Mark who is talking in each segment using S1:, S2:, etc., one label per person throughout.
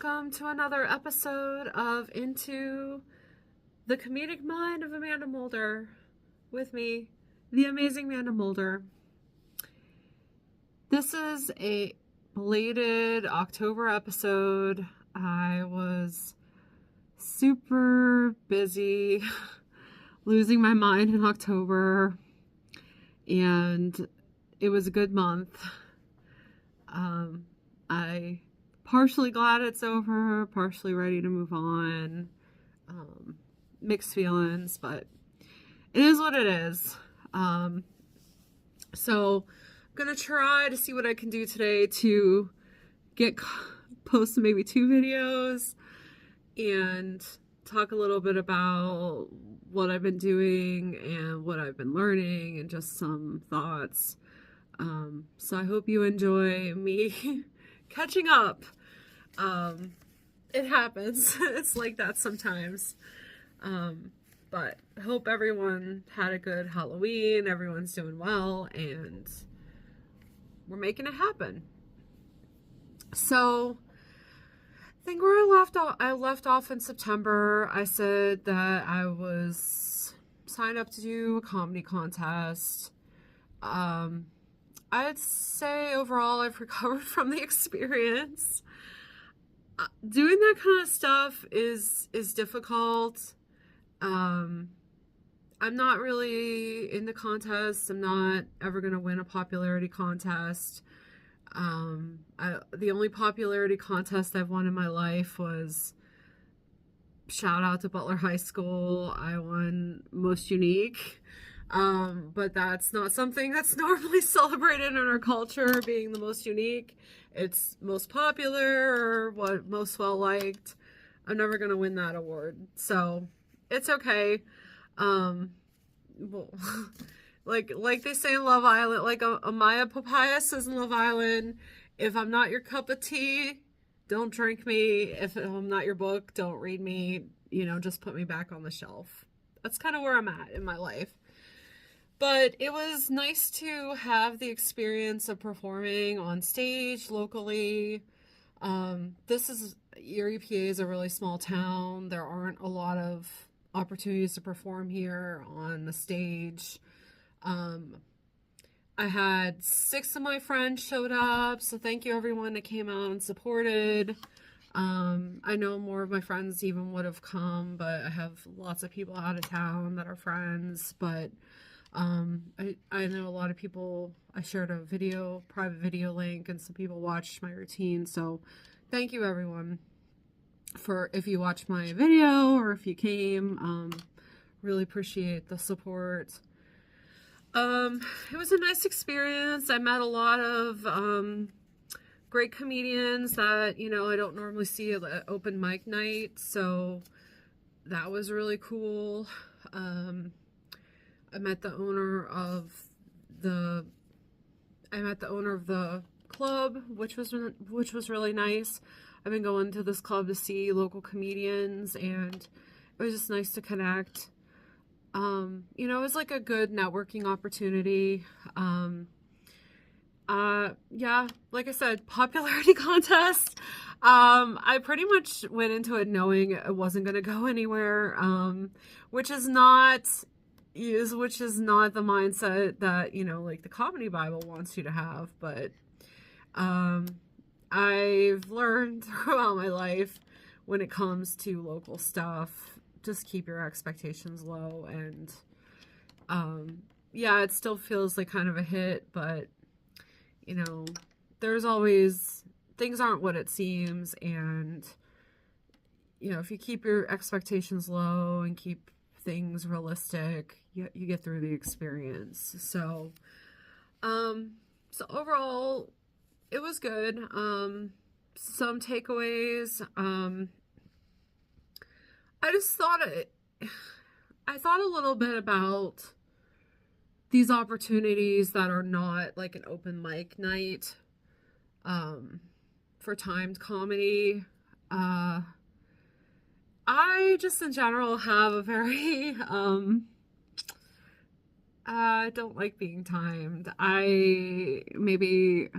S1: welcome to another episode of Into the Comedic Mind of Amanda Mulder with me, the amazing Amanda Mulder. This is a belated October episode. I was super busy losing my mind in October, and it was a good month. I partially glad it's over, partially ready to move on. Mixed feelings, but it is what it is. So I'm gonna try to see what I can do today to post maybe 2 videos and talk a little bit about what I've been doing and what I've been learning and just some thoughts. So I hope you enjoy me catching up. It happens. It's like that sometimes. But I hope everyone had a good Halloween. Everyone's doing well and we're making it happen. So I think where I left off in September, I said that I was signed up to do a comedy contest. I'd say overall I've recovered from the experience. Doing that kind of stuff is difficult. I'm not really into contests. I'm not ever going to win a popularity contest. The only popularity contest I've won in my life was, shout out to Butler High School, I won Most Unique. But that's not something that's normally celebrated in our culture, being the most unique. It's most popular or what most well liked. I'm never going to win that award. So it's okay. Well, like they say in Love Island, like Amaya Papaya says in Love Island, if I'm not your cup of tea, don't drink me. If I'm not your book, don't read me. Just put me back on the shelf. That's kind of where I'm at in my life. But it was nice to have the experience of performing on stage locally. Erie, PA is a really small town. There aren't a lot of opportunities to perform here on the stage. I had 6 of my friends showed up, so thank you everyone that came out and supported. I know more of my friends even would have come, but I have lots of people out of town that are friends, but I know a lot of people. I shared a private video link, and some people watched my routine, so thank you everyone if you watched my video or if you came. Really appreciate the support. It was a nice experience. I met a lot of great comedians that I don't normally see at open mic night, so that was really cool. I met the owner of the club, which was really nice. I've been going to this club to see local comedians, and it was just nice to connect. It was like a good networking opportunity. Yeah, like I said, popularity contest. I pretty much went into it knowing it wasn't going to go anywhere, which is not the mindset that, like the Comedy Bible wants you to have. But I've learned throughout my life, when it comes to local stuff, just keep your expectations low. And yeah, it still feels like kind of a hit, but there's always, things aren't what it seems. And if you keep your expectations low and keep things realistic, you get through the experience. So overall it was good. Some takeaways. I thought a little bit about these opportunities that are not like an open mic night, for timed comedy. I just in general have a very, I don't like being timed. I maybe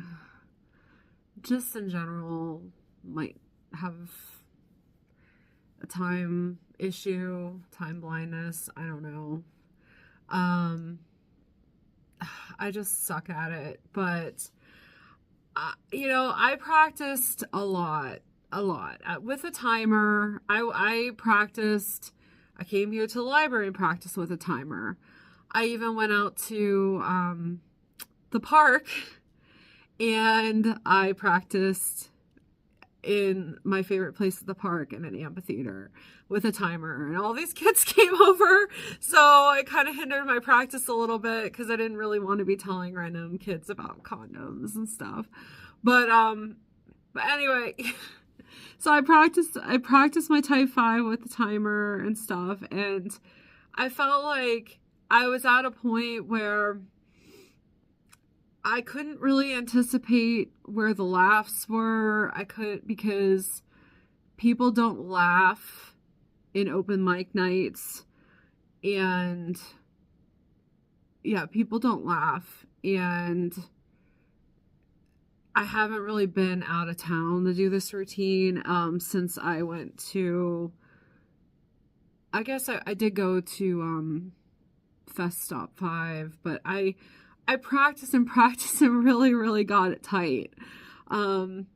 S1: just in general might have a time issue, time blindness. I don't know. I just suck at it. But, I practiced a lot. With a timer. I practiced. I came here to the library and practiced with a timer. I even went out to the park and I practiced in my favorite place at the park in an amphitheater with a timer, and all these kids came over, so it kind of hindered my practice a little bit because I didn't really want to be telling random kids about condoms and stuff. But anyway, so I practiced my type 5 with the timer and stuff, and I felt like I was at a point where I couldn't really anticipate where the laughs were. Because people don't laugh in open mic nights. And yeah, people don't laugh. And I haven't really been out of town to do this routine since I went to, I guess I did go to Fest Stop 5, but I practiced and really, really got it tight. And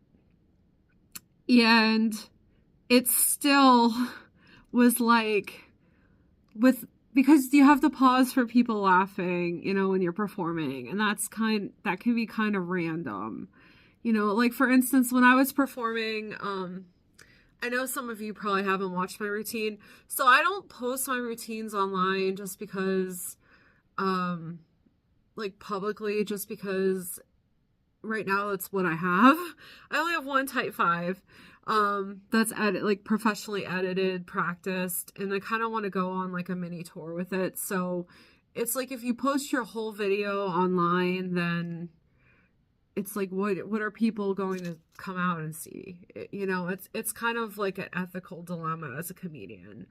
S1: it still was like, because you have to pause for people laughing, when you're performing, and that can be kind of random. Like for instance, when I was performing, I know some of you probably haven't watched my routine, so I don't post my routines online just because, publicly, just because right now that's what I have. I only have one type 5 that's professionally edited, practiced, and I kind of want to go on like a mini tour with it. So it's like if you post your whole video online, then it's like what are people going to come out and see? It's kind of like an ethical dilemma as a comedian.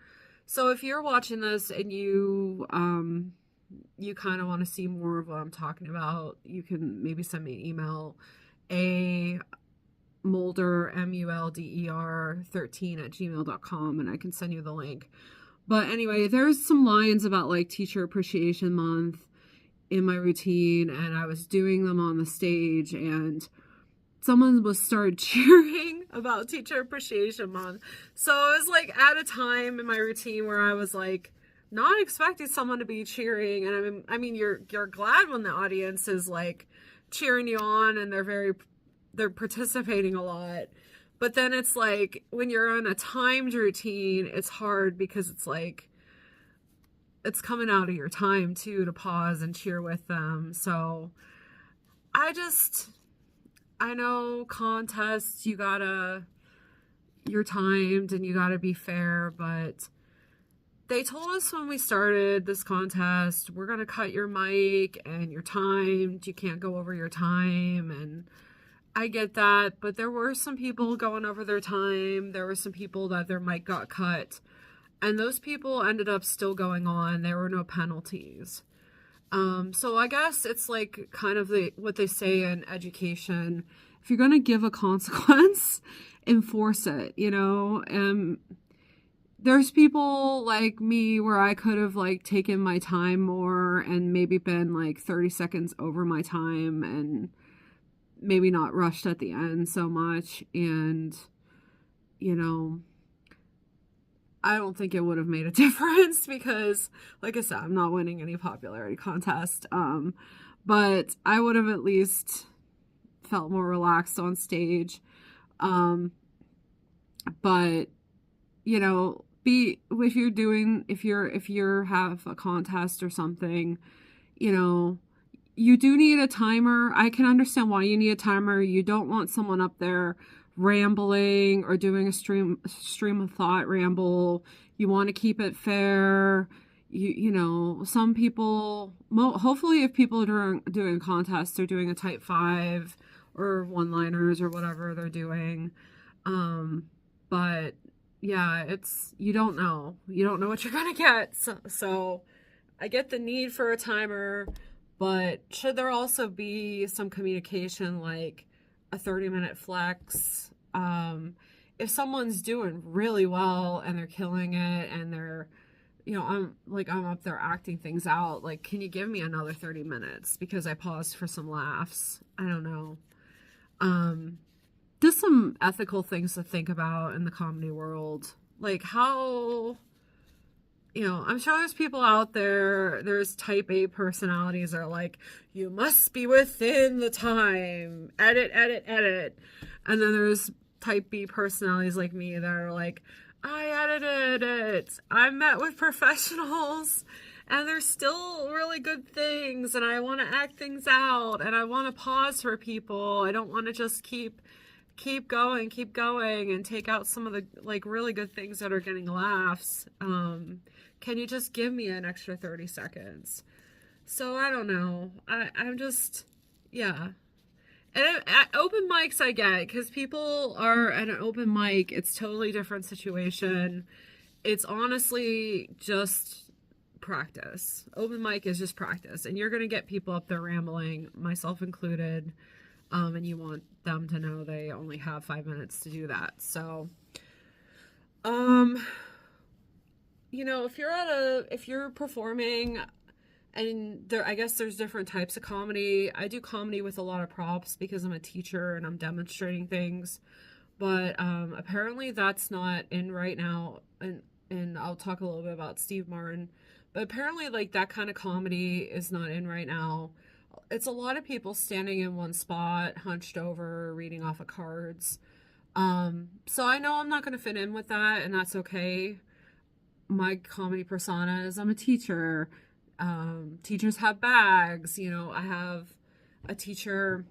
S1: So if you're watching this and you kind of want to see more of what I'm talking about, you can maybe send me an email, Mulder, MULDER 13@gmail.com, and I can send you the link. But anyway, there's some lines about like Teacher Appreciation Month in my routine, and I was doing them on the stage, and someone started cheering about Teacher Appreciation Month. So it was like at a time in my routine where I was like not expecting someone to be cheering, and I mean you're glad when the audience is like cheering you on and they're participating a lot. But then it's like when you're on a timed routine, it's hard because it's like it's coming out of your time too to pause and cheer with them. So I know contests, you're timed and you gotta be fair, but they told us when we started this contest, we're going to cut your mic and you're timed. You can't go over your time. And I get that. But there were some people going over their time. There were some people that their mic got cut. And those people ended up still going on. There were no penalties. So I guess it's like kind of what they say in education. If you're going to give a consequence, enforce it, There's people like me where I could have like taken my time more and maybe been like 30 seconds over my time and maybe not rushed at the end so much. And, I don't think it would have made a difference because, like I said, I'm not winning any popularity contest. But I would have at least felt more relaxed on stage. But, if you have a contest or something, you do need a timer. I can understand why you need a timer. You don't want someone up there rambling or doing a stream of thought ramble. You want to keep it fair. Some people, hopefully if people are doing contests, they're doing a type 5 or one-liners or whatever they're doing. But yeah, you don't know what you're gonna get. So I get the need for a timer, but should there also be some communication, like a 30-minute flex? if someone's doing really well and they're killing it and they're, I'm up there acting things out, like, can you give me another 30 minutes because I paused for some laughs? I don't know. Just some ethical things to think about in the comedy world. Like, how, I'm sure there's people out there, there's type A personalities that are like, you must be within the time, edit, edit, edit. And then there's type B personalities like me that are like, I edited it, I met with professionals, and there's still really good things, and I want to act things out, and I want to pause for people. I don't want to just keep going, and take out some of the, like, really good things that are getting laughs. Can you just give me an extra 30 seconds? So I don't know. I'm just, yeah. And at open mics, I get, because people are at an open mic, it's totally different situation. It's honestly just practice. Open mic is just practice, and you're going to get people up there rambling, myself included, and you want them to know they only have 5 minutes to do that. So, if you're performing, and I guess there's different types of comedy. I do comedy with a lot of props because I'm a teacher and I'm demonstrating things. But apparently that's not in right now. And I'll talk a little bit about Steve Martin. But apparently, like, that kind of comedy is not in right now. It's a lot of people standing in one spot, hunched over, reading off of cards. So I know I'm not going to fit in with that, and that's okay. My comedy persona is I'm a teacher. Teachers have bags. I have a teacher.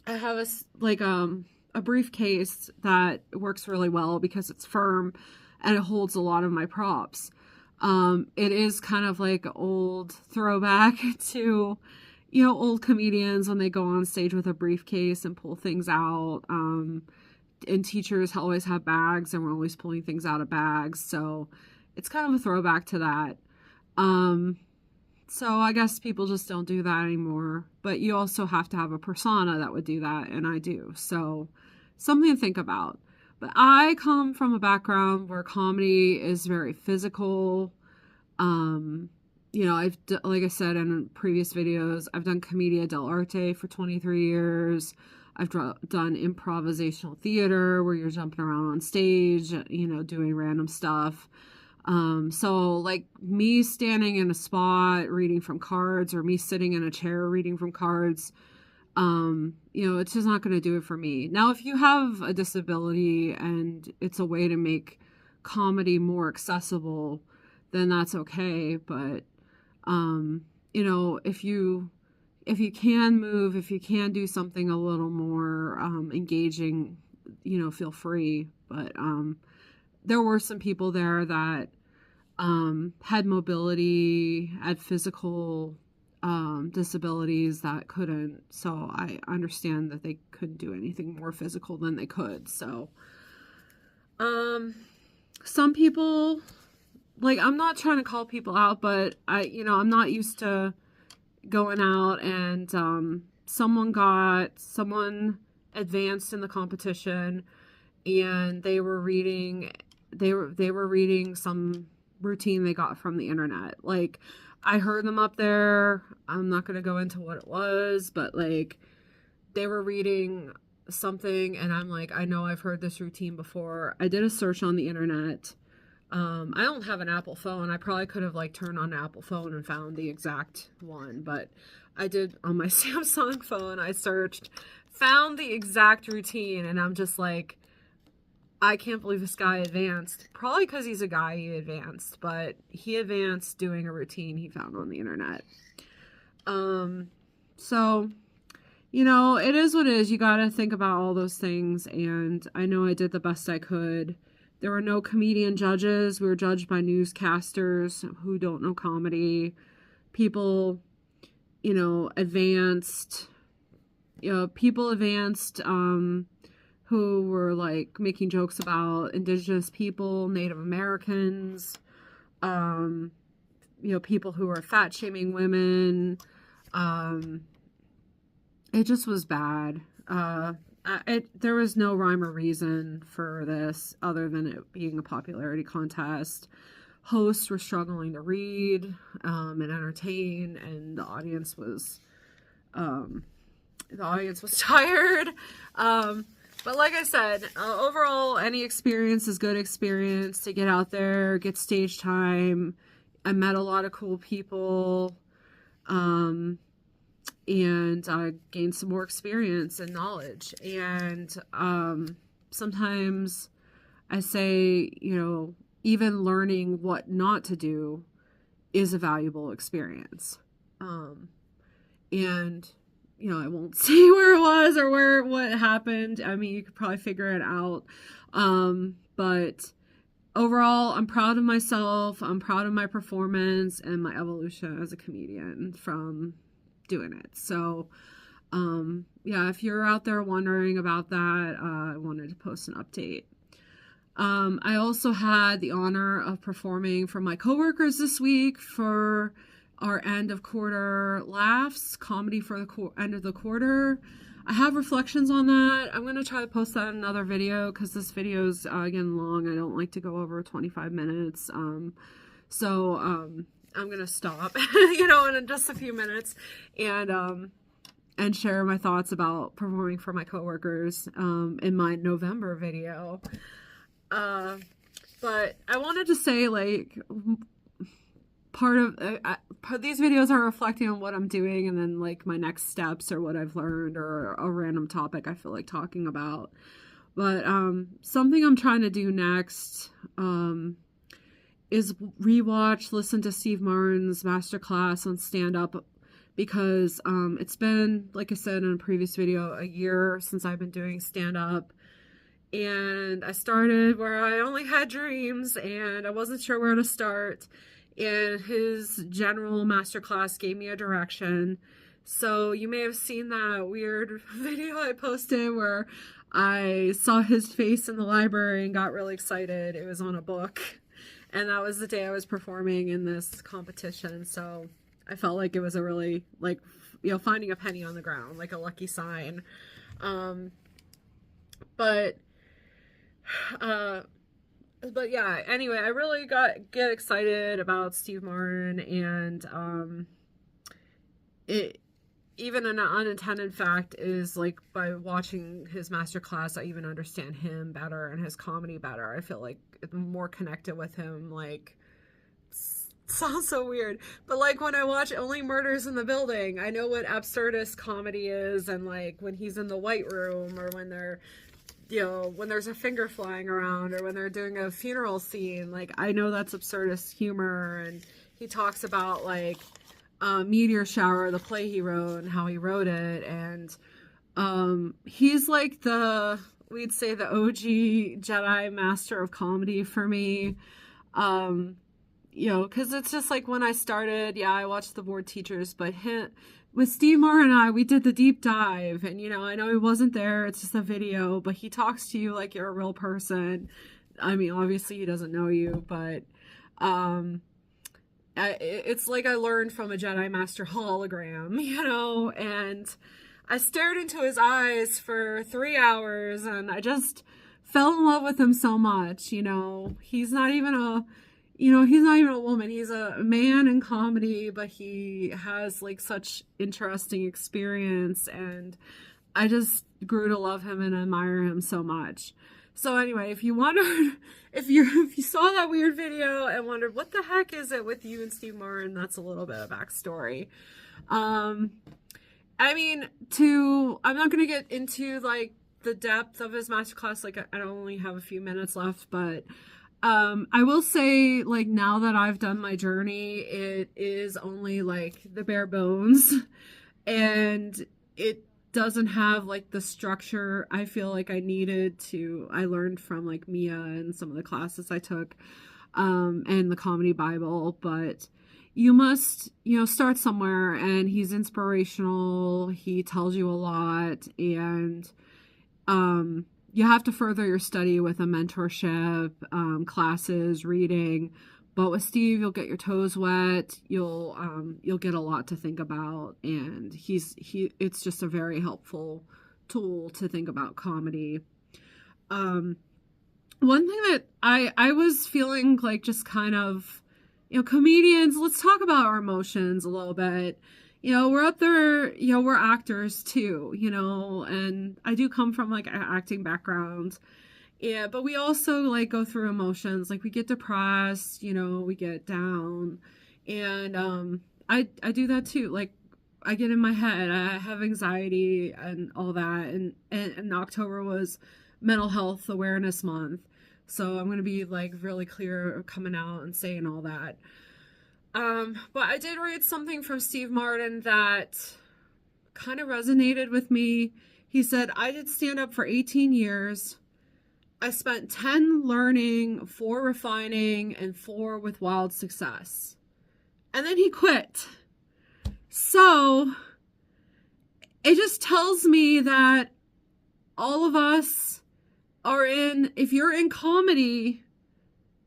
S1: I have a briefcase that works really well because it's firm and it holds a lot of my props. It is kind of like an old throwback to, old comedians when they go on stage with a briefcase and pull things out. And teachers always have bags and we're always pulling things out of bags. So it's kind of a throwback to that. So I guess people just don't do that anymore, but you also have to have a persona that would do that. And I do. So something to think about. But I come from a background where comedy is very physical. Like I said in previous videos, I've done Commedia dell'arte for 23 years. I've done improvisational theater where you're jumping around on stage, doing random stuff. So like me standing in a spot reading from cards, or me sitting in a chair reading from cards, it's just not going to do it for me. Now, if you have a disability and it's a way to make comedy more accessible, then that's okay. But, if you can move, if you can do something a little more, engaging, feel free. But, there were some people there that had mobility, had physical disabilities that couldn't. So I understand that they couldn't do anything more physical than they could. So some people, like, I'm not trying to call people out, but I'm not used to going out and someone advanced in the competition, and they were reading some routine they got from the internet. Like, I heard them up there. I'm not going to go into what it was, but like, they were reading something and I'm like, I know I've heard this routine before. I did a search on the internet. I don't have an Apple phone. I probably could have like turned on an Apple phone and found the exact one, but I did on my Samsung phone. I searched, found the exact routine, and I'm just like, I can't believe this guy advanced. Probably because he's a guy, he advanced, but he advanced doing a routine he found on the internet. So, it is what it is. You got to think about all those things, and I know I did the best I could. There were no comedian judges. We were judged by newscasters who don't know comedy. People, advanced, who were like making jokes about indigenous people, Native Americans, people who were fat shaming women. It just was bad. there was no rhyme or reason for this other than it being a popularity contest. Hosts were struggling to read and entertain, and the audience was tired. But like I said, overall, any experience is good experience to get out there, get stage time. I met a lot of cool people, and I gained some more experience and knowledge. And sometimes I say, even learning what not to do is a valuable experience. And I won't say where it was or what happened. I mean, you could probably figure it out. But overall, I'm proud of myself. I'm proud of my performance and my evolution as a comedian from doing it. So, yeah, if you're out there wondering about that, I wanted to post an update. I also had the honor of performing for my coworkers this week for our end of quarter laughs, comedy for the end of the quarter. I have reflections on that. I'm going to try to post that in another video because this video is getting long. I don't like to go over 25 minutes. So I'm going to stop, in just a few minutes and share my thoughts about performing for my coworkers in my November video. But I wanted to say, part of these videos are reflecting on what I'm doing and then my next steps or what I've learned or a random topic I feel like talking about. But something I'm trying to do next is listen to Steve Martin's Masterclass on stand-up, because it's been, like I said in a previous video, a year since I've been doing stand-up. And I started where I only had dreams and I wasn't sure where to start. And his general masterclass gave me a direction. So you may have seen that weird video I posted where I saw his face in the library and got really excited. It was on a book. And that was the day I was performing in this competition. So I felt like it was a really, finding a penny on the ground, like a lucky sign. But yeah, anyway, I really get excited about Steve Martin, and it, even an unintended fact is by watching his masterclass, I even understand him better and his comedy better. I feel like I'm more connected with him. Sounds so weird, but when I watch Only Murders in the Building, I know what absurdist comedy is, and when he's in the White Room, or when they're when there's a finger flying around, or when they're doing a funeral scene, I know that's absurdist humor. And he talks about Meteor Shower, the play he wrote, and how he wrote it. And he's we'd say the OG Jedi master of comedy for me. Because it's just when I started, I watched The Bored Teachers, but with Steve Martin and I, we did the deep dive, and I know he wasn't there, it's just a video, but he talks to you like you're a real person. I mean, obviously he doesn't know you, but it's like I learned from a Jedi Master hologram, and I stared into his eyes for 3 hours, and I just fell in love with him so much. He's not even a woman. He's a man in comedy, but he has such interesting experience, and I just grew to love him and admire him so much. So anyway, if you wondered, if you saw that weird video and wondered what the heck is it with you and Steve Martin, that's a little bit of backstory. I'm not gonna get into the depth of his masterclass. I only have a few minutes left, but I will say, now that I've done my journey, it is only the bare bones, and it doesn't have the structure I feel I needed to. I learned from Mia and some of the classes I took, and the Comedy Bible. But you must, start somewhere, and he's inspirational. He tells you a lot, and you have to further your study with a mentorship, classes, reading. But with Steve, you'll get your toes wet. You'll get a lot to think about, and it's just a very helpful tool to think about comedy. One thing that I was feeling like just kind of, comedians, let's talk about our emotions a little bit. We're up there, we're actors too, and I do come from like an acting background. Yeah, but we also like go through emotions. Like we get depressed, we get down. And I do that too. Like I get in my head, I have anxiety and all that. And October was Mental Health Awareness Month. So I'm going to be like really clear coming out and saying all that. But I did read something from Steve Martin that kind of resonated with me. He said, I did stand up for 18 years. I spent 10 learning, 4 refining, and 4 with wild success. And then he quit. So it just tells me that all of us are if you're in comedy,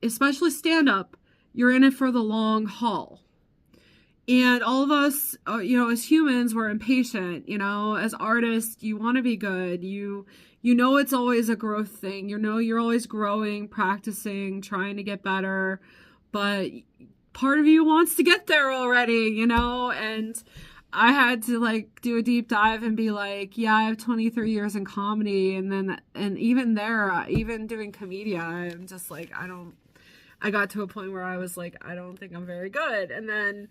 S1: especially stand-up, you're in it for the long haul. And all of us, as humans, we're impatient. As artists, you want to be good. It's always a growth thing. You're always growing, practicing, trying to get better. But part of you wants to get there already, and I had to like do a deep dive and be like, yeah, I have 23 years in comedy. And even there, even doing Comedic, I'm just like, I got to a point where I was like, I don't think I'm very good. And then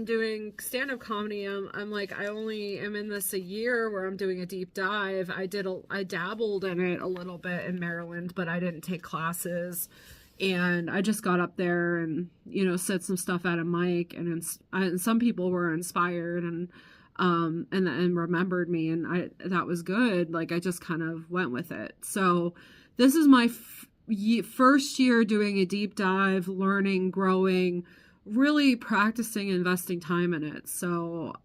S1: doing stand-up comedy, I'm like, I only am in this a year where I'm doing a deep dive. I dabbled in it a little bit in Maryland, but I didn't take classes. And I just got up there and, said some stuff at a mic, and some people were inspired and remembered me, and that was good. Like, I just kind of went with it. So this is my first year doing a deep dive, learning, growing, really practicing, investing time in it. So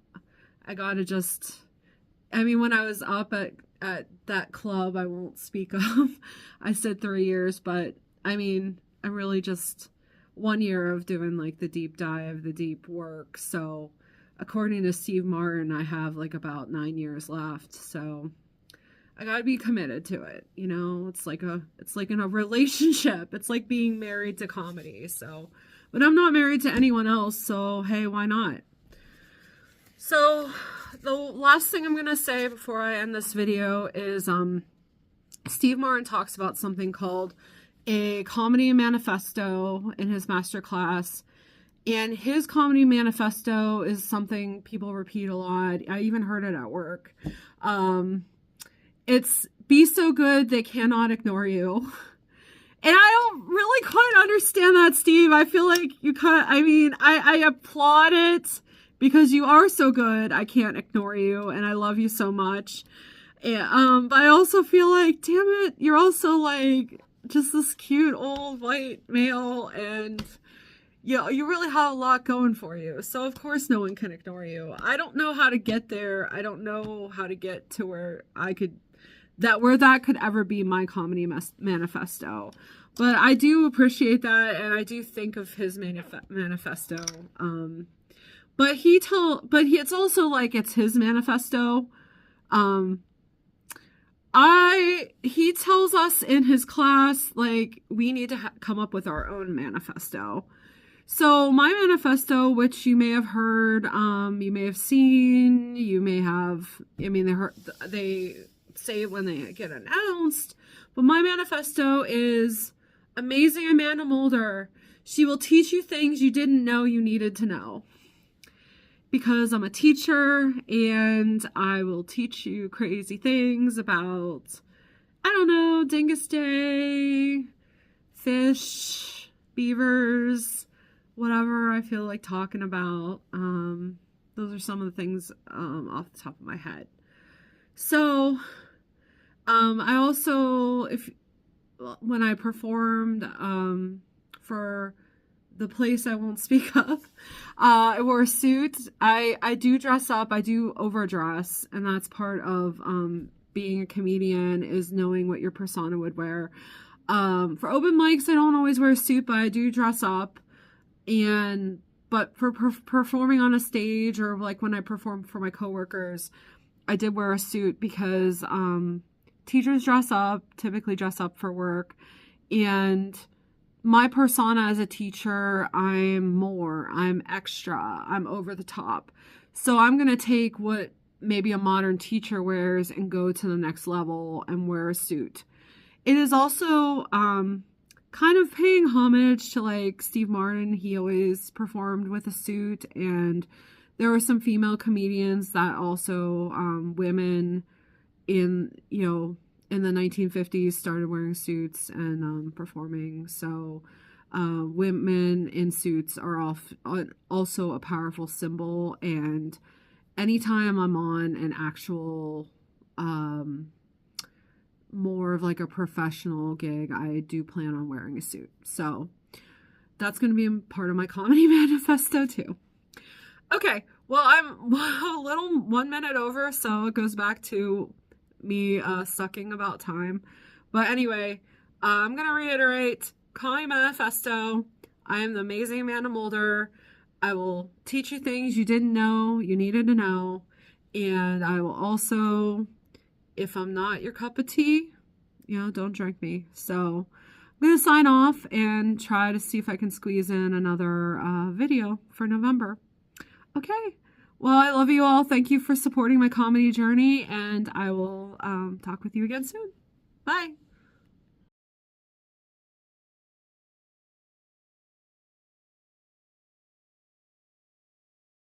S1: I gotta when I was up at that club, I won't speak of, I said 3 years, but I'm really just 1 year of doing like the deep dive, the deep work. So according to Steve Martin, I have like about 9 years left. So I gotta be committed to it. It's like in a relationship. It's like being married to comedy. So, but I'm not married to anyone else. So, hey, why not? So the last thing I'm going to say before I end this video is, Steve Martin talks about something called a comedy manifesto in his Masterclass. And his comedy manifesto is something people repeat a lot. I even heard it at work. It's be so good they cannot ignore you. And I don't really quite understand that, Steve. I feel like I applaud it because you are so good. I can't ignore you, and I love you so much. And, but I also feel like, damn it, you're also like just this cute old white male, and you really have a lot going for you. So of course no one can ignore you. I don't know how to get there. I don't know how to get to where that could ever be my comedy manifesto. But I do appreciate that, and I do think of his manifesto. But it's also like it's his manifesto. He tells us in his class, like, we need to come up with our own manifesto. So my manifesto, which you may have heard, you may have seen, you may have, they say it when they get announced, but my manifesto is amazing Amanda Mulder. She will teach you things you didn't know you needed to know. Because I'm a teacher, and I will teach you crazy things about, I don't know, Dingus Day, fish, beavers, whatever I feel like talking about. Those are some of the things off the top of my head. So, I also, when I performed for the place I won't speak of, I wore a suit. I do dress up. I do overdress, and that's part of being a comedian, is knowing what your persona would wear. For open mics, I don't always wear a suit, but I do dress up. But for performing on a stage, or like when I perform for my coworkers, I did wear a suit because teachers typically dress up for work. And my persona as a teacher, I'm extra, I'm over the top. So I'm going to take what maybe a modern teacher wears and go to the next level and wear a suit. It is also kind of paying homage to like Steve Martin. He always performed with a suit, and there were some female comedians that also women in in the 1950s started wearing suits and performing. So women in suits are also a powerful symbol, and anytime I'm on an actual more of like a professional gig, I do plan on wearing a suit. So that's going to be a part of my comedy manifesto too. Okay, well, I'm a little 1 minute over, so it goes back to me sucking about time. But anyway, I'm going to reiterate, comedy manifesto. I am the amazing Amanda Mulder. I will teach you things you didn't know, you needed to know. And I will also, if I'm not your cup of tea, don't drink me. So I'm going to sign off and try to see if I can squeeze in another video for November. Okay. Well, I love you all. Thank you for supporting my comedy journey, and I will talk with you again soon. Bye.